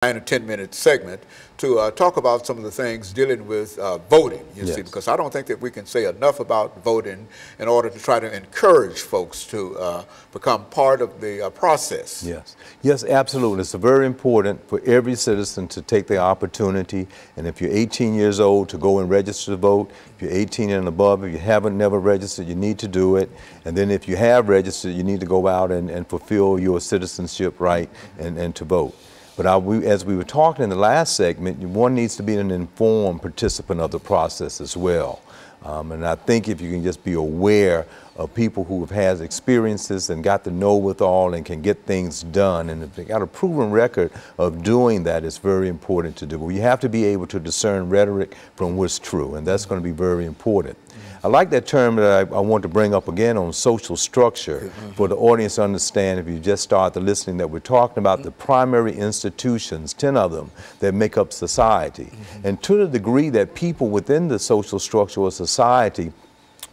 9 or 10-minute segment to talk about some of the things dealing with voting, you see, because I don't think that we can say enough about voting in order to try to encourage folks to become part of the process. Yes, absolutely. It's very important for every citizen to take the opportunity, and if you're 18 years old, to go and register to vote. If you're 18 and above, if you haven't never registered, you need to do it. And then if you have registered, you need to go out and fulfill your citizenship right and to vote. But as we were talking in the last segment, one needs to be an informed participant of the process as well. And I think if you can just be aware of people who have had experiences and got to know withal and can get things done, and if they got a proven record of doing that, it's very important to do. But you have to be able to discern rhetoric from what's true, and that's going to be very important. I like that term that I want to bring up again on social structure for the audience to understand, if you just start the listening, that we're talking about the primary institutions, 10 of them, that make up society. And to the degree that people within the social structure of society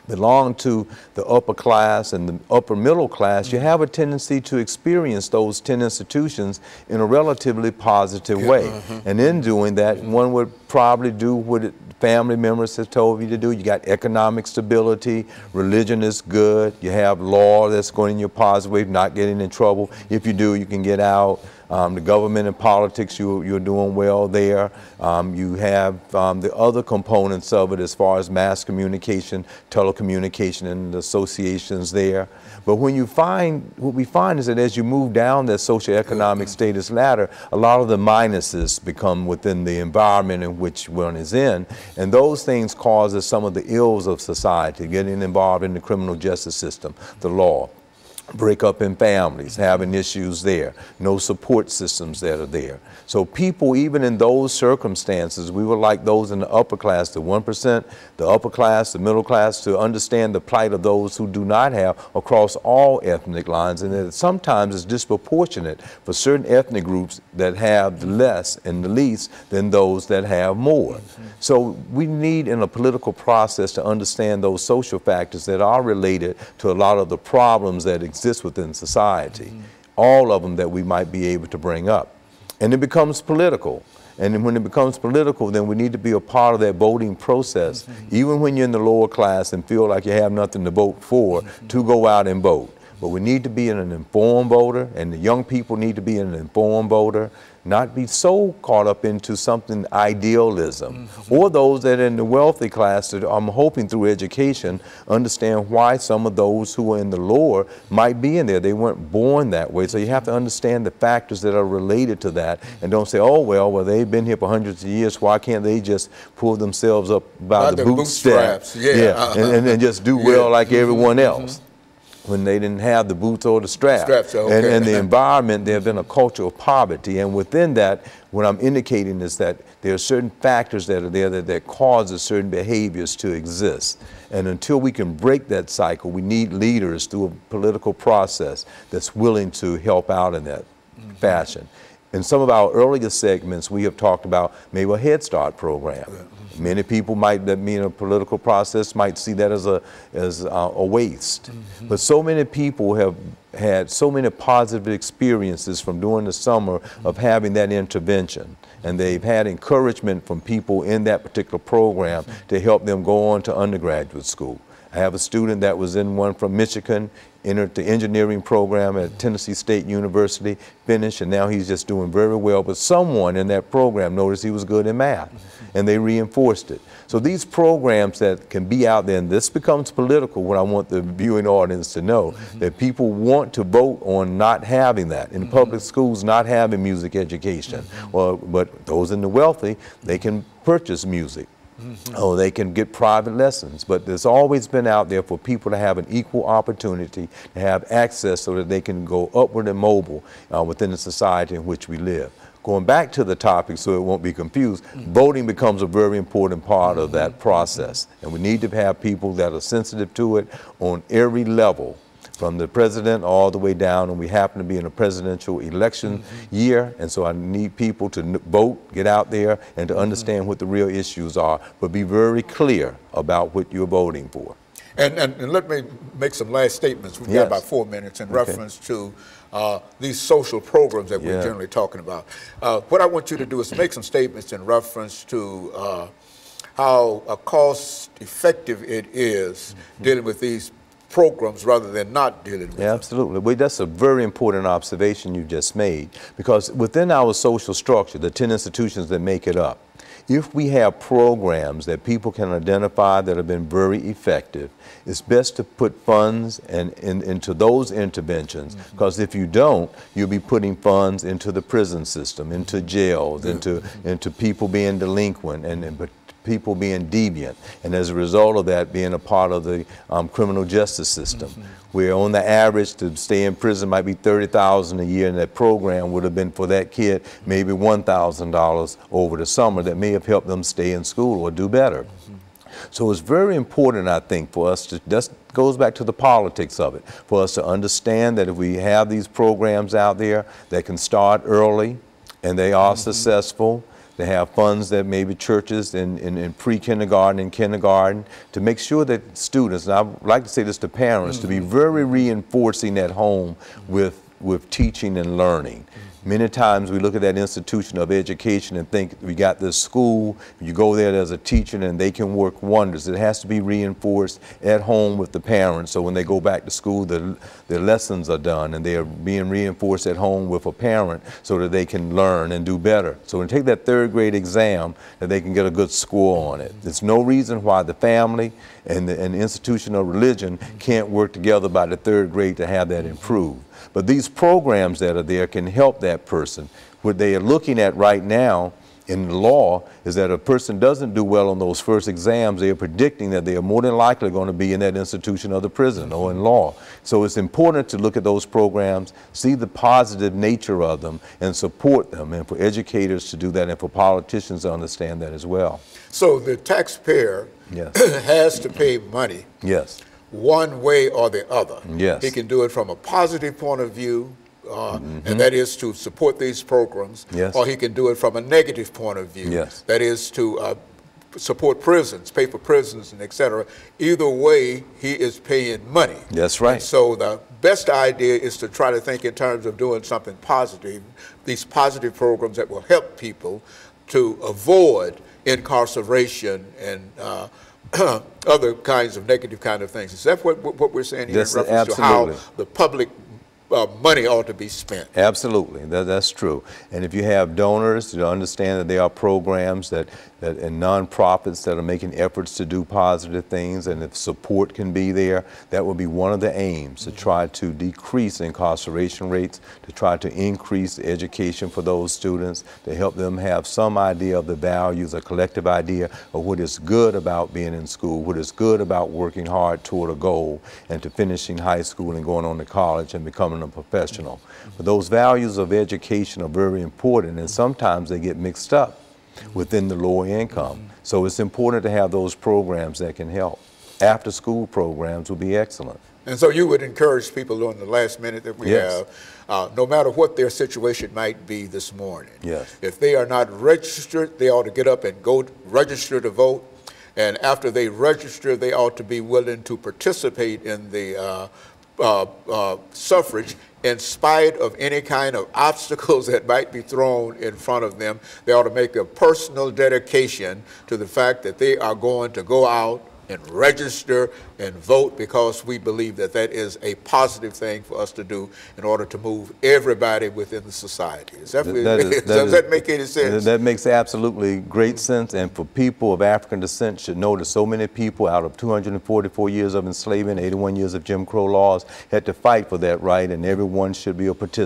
belong to the upper class and the upper middle class, you have a tendency to experience those 10 institutions in a relatively positive way. And in doing that, one would probably do what family members have told you to do. You got economic stability, religion is good, you have law that's going in your positive way, not getting in trouble. If you do, you can get out. The government and politics, you're doing well there. You have the other components of it as far as mass communication, telecommunication, and the associations there. But when you find, what we find is that as you move down that socioeconomic status ladder, a lot of the minuses become within the environment in which one is in. And those things causes some of the ills of society, getting involved in the criminal justice system, the law. Break up in families, having issues there, no support systems that are there. So people, even in those circumstances, we would like those in the upper class, the 1%, the upper class, the middle class, to understand the plight of those who do not have across all ethnic lines, and that sometimes it's disproportionate for certain ethnic groups that have the less and the least than those that have more. So we need in a political process to understand those social factors that are related to a lot of the problems that exist within society, all of them that we might be able to bring up. And it becomes political. And when it becomes political, then we need to be a part of that voting process, even when you're in the lower class and feel like you have nothing to vote for, to go out and vote. But we need to be an informed voter, and the young people need to be an informed voter, not be so caught up into something idealism. Or those that are in the wealthy class that I'm hoping through education understand why some of those who are in the lower might be in there. They weren't born that way. So you have to understand the factors that are related to that, and don't say, oh, well, they've been here for hundreds of years. Why can't they just pull themselves up by the bootstraps? And just do well like everyone else, when they didn't have the boots or the straps. And the environment, there have been a culture of poverty. And within that, what I'm indicating is that there are certain factors that are there that causes certain behaviors to exist. And until we can break that cycle, we need leaders through a political process that's willing to help out in that fashion. In some of our earlier segments, we have talked about maybe a Head Start program. Many people might, that mean a political process, might see that as a waste. But so many people have had so many positive experiences from during the summer of having that intervention. And they've had encouragement from people in that particular program to help them go on to undergraduate school. I have a student that was in one from Michigan, entered the engineering program at Tennessee State University, finished, and now he's just doing very well. But someone in that program noticed he was good in math, and they reinforced it. So these programs that can be out there, and this becomes political, what I want the viewing audience to know, that people want to vote on not having that. In public schools, not having music education. But those in the wealthy, they can purchase music. Oh, they can get private lessons, but there's always been out there for people to have an equal opportunity to have access so that they can go upward and mobile within the society in which we live. Going back to the topic so it won't be confused, voting becomes a very important part of that process, and we need to have people that are sensitive to it on every level, from the president all the way down, and we happen to be in a presidential election year, and so I need people to vote, get out there, and to understand what the real issues are, but be very clear about what you're voting for. And let me make some last statements. We've got about 4 minutes in reference to these social programs that we're generally talking about. What I want you to do is make some statements in reference to how cost-effective it is dealing with these programs rather than not dealing with them. Absolutely. Well, that's a very important observation you just made, because within our social structure, the 10 institutions that make it up, if we have programs that people can identify that have been very effective, it's best to put funds into those interventions, because if you don't, you'll be putting funds into the prison system, into jails, into people being delinquent, and people being deviant, and as a result of that, being a part of the criminal justice system, where on the average to stay in prison might be $30,000 a year, and that program would have been for that kid maybe $1,000 over the summer that may have helped them stay in school or do better. So it's very important, I think, for us to, that goes back to the politics of it, for us to understand that if we have these programs out there that can start early and they are successful, they have funds that maybe churches in pre-kindergarten and kindergarten to make sure that students, and I would like to say this to parents, to be very reinforcing at home with teaching and learning. Many times we look at that institution of education and think we got this school, you go there as a teacher and they can work wonders. It has to be reinforced at home with the parents, so when they go back to school, their lessons are done and they are being reinforced at home with a parent so that they can learn and do better. So when they take that 3rd grade exam, that they can get a good score on it. There's no reason why the family and the institution of religion can't work together by the 3rd grade to have that improved. But these programs that are there can help that person. What they are looking at right now in the law is that if a person doesn't do well on those first exams, they are predicting that they are more than likely going to be in that institution of the prison or in law. So it's important to look at those programs, see the positive nature of them, and support them, and for educators to do that, and for politicians to understand that as well. So the taxpayer has to pay money. Yes. One way or the other. Yes. He can do it from a positive point of view, and that is to support these programs, or he can do it from a negative point of view, that is to support prisons, pay for prisons, and et cetera. Either way, he is paying money. That's right. And so the best idea is to try to think in terms of doing something positive, these positive programs that will help people to avoid incarceration and other kinds of negative kind of things. Is that what we're saying here in reference to how the public money ought to be spent? Absolutely, that's true. And if you have donors, you understand that there are programs and nonprofits that are making efforts to do positive things, and if support can be there, that will be one of the aims, to try to decrease incarceration rates, to try to increase education for those students, to help them have some idea of the values, a collective idea of what is good about being in school, what is good about working hard toward a goal, and to finishing high school and going on to college and becoming a professional. But those values of education are very important, and sometimes they get mixed up within the lower income. So it's important to have those programs that can help. After school programs will be excellent. And so you would encourage people on the last minute that we have, no matter what their situation might be this morning, if they are not registered, they ought to get up and go register to vote. And after they register, they ought to be willing to participate in the suffrage in spite of any kind of obstacles that might be thrown in front of them. They ought to make a personal dedication to the fact that they are going to go out and register and vote, because we believe that that is a positive thing for us to do in order to move everybody within the society. Does that make any sense? That makes absolutely great sense, and for people of African descent should know that so many people out of 244 years of enslavement, 81 years of Jim Crow laws, had to fight for that right, and everyone should be a participant.